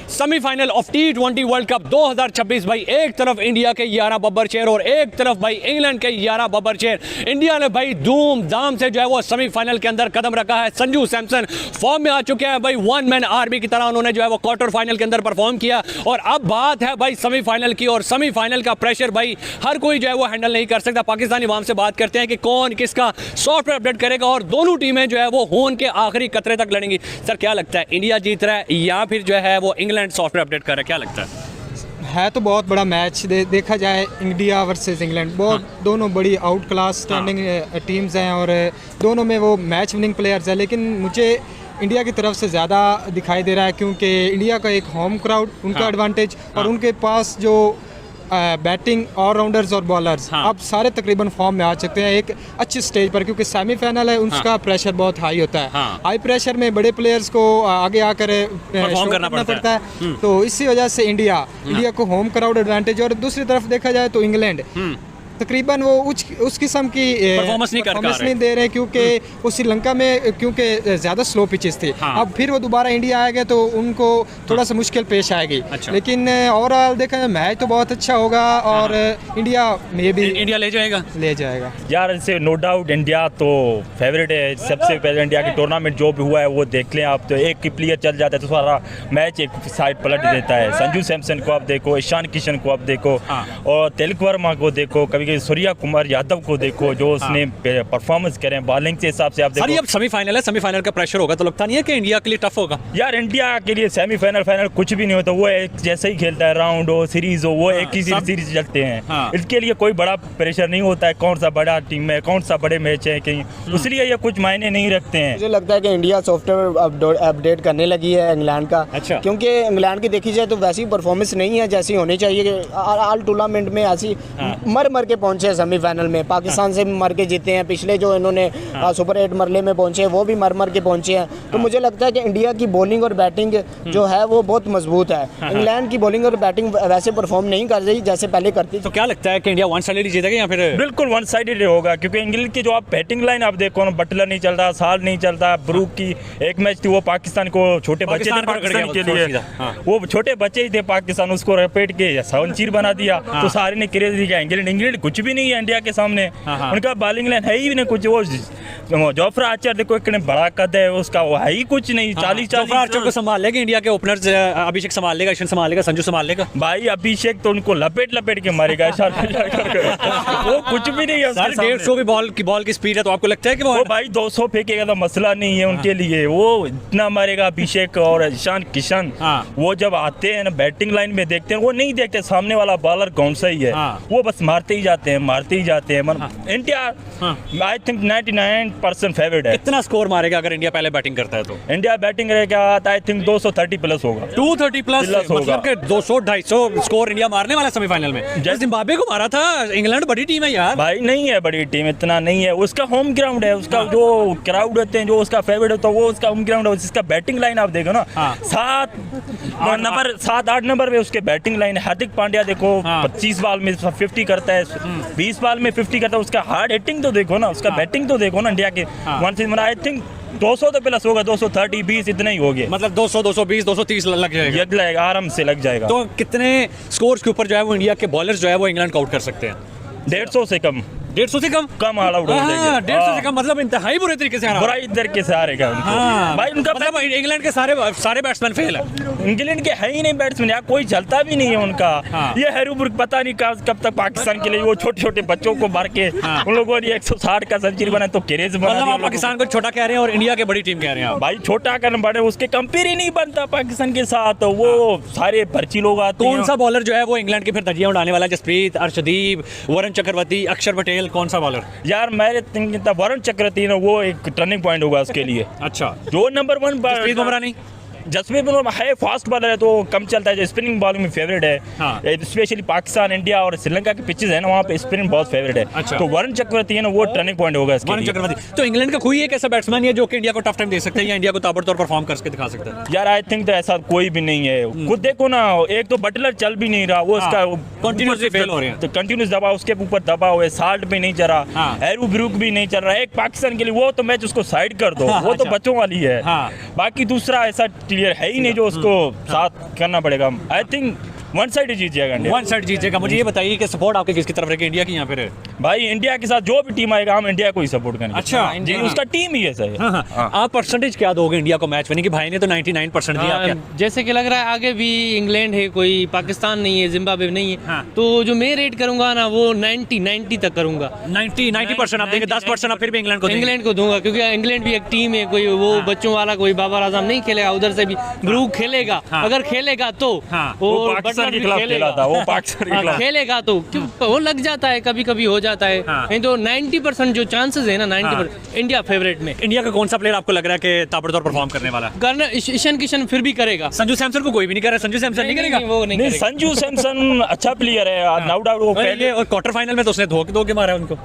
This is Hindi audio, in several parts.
Semifinal of T20 world cup 2026 भाई, एक तरफ इंडिया के 11 बब्बर शेर और एक तरफ भाई इंग्लैंड के 11 बब्बर शेर। इंडिया ने भाई धूमधाम से जो है वो सेमीफाइनल के अंदर कदम रखा है। संजू सैमसन फॉर्म में आ चुके हैं भाई, वन मैन आर्मी की तरह उन्होंने जो है वो क्वार्टर फाइनल के अंदर परफॉर्म किया और अब बात है भाई सेमीफाइनल की, और सेमीफाइनल का प्रेशर भाई हर कोई जो है वो हैंडल नहीं कर सकता। पाकिस्तानी अवाम से बात करते हैं कि कौन किसका सॉफ्टवेयर अपडेट करेगा और दोनों टीमें जो है वो खून के आखिरी कतरे तक लड़ेंगी। सर क्या लगता है, इंडिया जीत रहा है या फिर जो है वो इंग्लैंड सॉफ्टवेयर अपडेट कर रहा है, क्या लगता है? तो बहुत बड़ा मैच देखा जाए, इंडिया वर्सेस इंग्लैंड, बहुत दोनों बड़ी आउट क्लास स्टैंडिंग टीम्स हैं और दोनों में वो मैच विनिंग प्लेयर्स हैं। लेकिन मुझे इंडिया की तरफ से ज़्यादा दिखाई दे रहा है क्योंकि इंडिया का एक होम क्राउड, उनका एडवांटेज और उनके पास जो बैटिंग ऑलराउंडर्स और बॉलर्स अब सारे तकरीबन फॉर्म में आ सकते हैं एक अच्छी स्टेज पर, क्योंकि सेमीफाइनल है उसका प्रेशर बहुत हाई होता है। हाई प्रेशर में बड़े प्लेयर्स को आगे आकर परफॉर्म करना पड़ता है। तो इसी वजह से इंडिया को होम क्राउड एडवांटेज, और दूसरी तरफ देखा जाए तो इंग्लैंड तकरीबन वो उस किस्म की परफॉर्मेंस नहीं दे रहे क्योंकि वो श्रीलंका में क्योंकि ज़्यादा स्लो पिचेस थे। अब फिर वो दोबारा इंडिया आएगा तो उनको थोड़ा सा मुश्किल पेश आएगी। लेकिन ओवरऑल देखा जाए मैच तो बहुत अच्छा होगा और इंडिया में भी इंडिया ले जाएगा यार। इससे नो डाउट इंडिया तो फेवरेट है। सबसे पहले इंडिया की टूर्नामेंट जो भी हुआ है वो देख लें आप, तो एक की प्लेयर चल जाता है तो सारा मैच एक साइड पलट देता है। संजू सैमसन को आप देखो, ईशान किशन को आप देखो और तिलक वर्मा को देखो, कभी सूर्या कुमार यादव को देखो जो उसने परफॉर्मेंस करें बॉलिंग के हिसाब से। आप देखो अब सेमीफाइनल है, सेमीफाइनल का प्रेशर होगा तो लगता नहीं है कि इंडिया के लिए टफ होगा? यार इंडिया के लिए सेमीफाइनल फाइनल कुछ भी नहीं होता, वो एक जैसे ही खेलता है, राउंड हो सीरीज हो, वो एक ही सीरीज चलते हैं। इसके लिए कोई बड़ा प्रेशर नहीं होता है कौन सा बड़ा टीम है, कौन सा बड़े मैच है कहीं, इसलिए ये कुछ मायने नहीं रखते हैं। मुझे लगता है कि इंडिया सॉफ्टवेयर अपडेट करने लगी है इंग्लैंड का। क्योंकि इंग्लैंड की देखी जाए तो वैसी परफॉर्मेंस नहीं है जैसी होनी चाहिए। ऑल टूर्नामेंट में ऐसी मर के पहुंचे सेमीफाइनल में, पाकिस्तान से मर के जीते हैं। पिछले जो इन्होंने सुपर 8 मरले में पहुंचे वो भी मर के पहुंचे हैं। तो मुझे लगता है कि इंडिया की बॉलिंग और बैटिंग जो है वो बहुत मजबूत है। इंग्लैंड की बॉलिंग और बैटिंग वैसे परफॉर्म नहीं कर रही जैसे पहले करती। तो क्या लगता है कि इंडिया वन साइडेड जीतेगा या फिर? बिल्कुल वन साइडेड होगा, क्योंकि इंग्लैंड की जो आप बैटिंग लाइन आप देखो ना, बटलर नहीं चल रहा, साल नहीं चल रहा, ब्रूक की एक मैच थी वो पाकिस्तान को छोटे बच्चे थे पाकिस्तान के लिए, वो छोटे बच्चे ही थे पाकिस्तान, उसको रपेट के सवनचीर बना दिया तो सारे ने क्रेज दिया। इंग्लैंड कुछ भी नहीं है इंडिया के सामने, उनका बॉलिंग लाइन है ही नहीं कुछ। वो जोफ्रा आर्चर देखो इतने बड़ा कद है उसका, वो है ही कुछ नहीं। 40 आर्चर को संभाल लेगा इंडिया के ओपनर्स, अभिषेक संभाल लेगा, ईशान संभाल लेगा, संजू संभाल लेगा। भाई अभिषेक तो उनको लपेट के मारेगा वो कुछ भी नहीं है। 150 भी बॉल की स्पीड है, तो आपको लगता है कि वो भाई 200 फेंकेगा तो मसला नहीं है उनके लिए, वो इतना मारेगा। अभिषेक और ईशान किशन वो जब आते हैं ना बैटिंग लाइन में देखते हैं, वो नहीं देखते सामने वाला बॉलर कौन सा ही है, वो बस मारते ही जाते हैं। इंडिया आई थिंक 99% फेवरेट है। कितना स्कोर मारेगा अगर इंडिया पहले बैटिंग करता है तो? इंडिया बैटिंग रहेगा आई थिंक 230 प्लस होगा, 230 प्लस मतलब कि 200-250 स्कोर इंडिया मारने वाला सेमीफाइनल में। जैसे जिम्बाब्वे को मारा था। इंग्लैंड बड़ी टीम है यार। भाई नहीं है बड़ी टीम, इतना नहीं है। उसका होम ग्राउंड है, उसका जो क्राउड होते हैं जो उसका फेवरेट होता है वो उसका होम ग्राउंड है। जिसका बैटिंग लाइन आप देखो ना, 7-8 नंबर पे उसके बैटिंग लाइन है। हार्दिक पांड्या देखो 25 बॉल में 50 करता है, 20 बॉल में 50 करता है। उसका हार्ड हिटिंग तो देखो ना, उसका बैटिंग तो देखो ना इंडिया के। आई थिंक 200 तो प्लस होगा, 230 20 इतना ही हो गया। मतलब 200 220 230 लग जाएगा, आराम से लग जाएगा। तो कितने स्कोर्स के ऊपर जो है वो इंडिया के बॉलर्स जो है वो इंग्लैंड को आउट कर सकते हैं? 150 से कम 150 से कम ऑल आउट हो जाएंगे। 150 से कम मतलब इंतहाई बुरे तरीके से हारेगा भाई उनका मतलब इंग्लैंड के सारे बैट्समैन फेल है। इंग्लैंड के है ही नहीं बैट्समैन यार, कोई चलता भी नहीं है उनका। ये हैरूब्रुक पता नहीं कब तक पाकिस्तान के लिए वो छोटे बच्चों को मार के उन लोगों ने 160 का सेंचुरी बना तो क्रेज बना। पाकिस्तान को छोटा कह रहे हैं और इंडिया के बड़ी टीम कह रहे हैं। भाई छोटा करना बड़े, उसके कंपेयर ही नहीं बनता पाकिस्तान के साथ। वो सारे पर्ची लोग आते हैं। कौन सा बॉलर जो है वो इंग्लैंड की फिर धज्जियां उड़ाने वाला? जसप्रीत, अर्शदीप, वरुण चक्रवर्ती, अक्षर पटेल, कौन सा बॉलर? यार मेरे थिंकिंग वरुण चक्रवर्ती ना वो एक टर्निंग पॉइंट होगा उसके लिए। अच्छा, जो नंबर 1 जसप्रीत बुमराह नहीं? जसप्रीत बुमराह है फास्ट बॉलर है तो कम चलता है, स्पिनिंग बॉलिंग में फेवरेट है। स्पेशली पाकिस्तान, इंडिया और श्रीलंका के पिचेस है ना, वहाँ पे स्पिनिंग बहुत फेवरेट है। अच्छा। तो वरुण चक्रवर्ती है ना वो टर्निंग पॉइंट होगा इसके वरुण चक्रवर्ती। तो इंग्लैंड का कोई एक ऐसा बैट्समैन है जो कि इंडिया को टफ टाइम दे सकता है या इंडिया को ताबड़तोड़ परफॉर्म करके दिखा सकता है? यार आई थिंक तो ऐसा कोई भी नहीं है। खुद देखो ना, एक तो बटलर चल भी नहीं रहा, वो उसका कंटिन्यूसली फेल हो रहे हैं, तो कंटिन्यूस दबाव उसके ऊपर दबाव है। साल्ट भी नहीं चल रहा, हैरूब्रुक भी नहीं चल रहा। एक पाकिस्तान के लिए वो तो मैच उसको साइड कर दो, वो तो बच्चों वाली है। बाकी दूसरा ऐसा प्लेयर है ही नहीं जो उसको साथ करना पड़ेगा। आई थिंक वन साइड जीत जाएगा इंडिया। वन साइड जीतेगा। मुझे ये बताइए कि सपोर्ट आपके किसकी तरफ रहेगी, इंडिया की यहाँ पे? भाई इंडिया के साथ जो भी टीम आएगा हम इंडिया को ही सपोर्ट करेंगे। अच्छा, जी उसका टीम ही ऐसा है। हाँ। आप परसेंटेज क्या दोगे इंडिया को मैच विनिंग की? भाई ने तो 99% दिया। क्या जैसे कि लग रहा है आगे भी इंग्लैंड है, कोई पाकिस्तान नहीं है, जिम्बाब्वे नहीं है। हाँ। तो जो मैं रेट करूंगा ना वो 90 तक करूंगा। 90% आप देंगे, 10% आप फिर भी इंग्लैंड को देंगे? इंग्लैंड को दूंगा क्योंकि इंग्लैंड भी एक टीम है, कोई वो बच्चों वाला कोई बाबर आजम नहीं खेलेगा, उधर से भी ब्रूक खेलेगा। अगर खेलेगा तो वो पाकिस्तान के खिलाफ खेला था, वो पाकिस्तान के खिलाफ खेलेगा तो वो लग जाता है, कभी कभी हो जाता है। नहीं तो 90% जो चांसेस है ना 90% इंडिया फेवरेट में। इंडिया का कौन सा प्लेयर आपको लग रहा है कि ताबड़तोड़ परफॉर्म करने वाला? ईशान किशन फिर भी करेगा। संजू सैमसन को कोई भी नहीं कर रहा। संजू सैमसन नहीं करेगा? वो नहीं नहीं, करेगा। संजू सैमसन अच्छा प्लेयर है, नो डाउट। वो पहले और क्वार्टर फाइनल में तो उसने धो के मारा उनको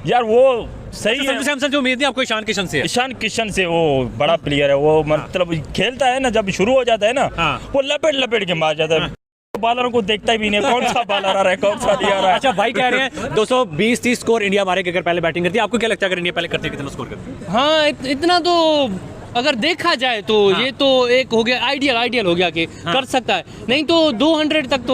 यार वो सही है। संजू सैमसन जो उम्मीद थी आपको ईशान किशन से है? ईशान किशन से वो बड़ा प्लेयर है, वो मतलब खेलता है ना, जब शुरू हो जाता है ना वो लपेट के मार जाता है। बॉलरों को देखता ही भी नहीं कौन सा बॉलर आ रहा है, कौन सा नहीं आ रहा है। अच्छा, भाई कह रहे हैं 220-30 स्कोर इंडिया मारेगी अगर पहले बैटिंग करती है। आपको क्या लगता है अगर इंडिया पहले करती है कितना स्कोर करती? हाँ इतना तो अगर देखा जाए तो ये तो एक हो गया आइडियल हो गया कि कर सकता है। नहीं तो 200 तक तो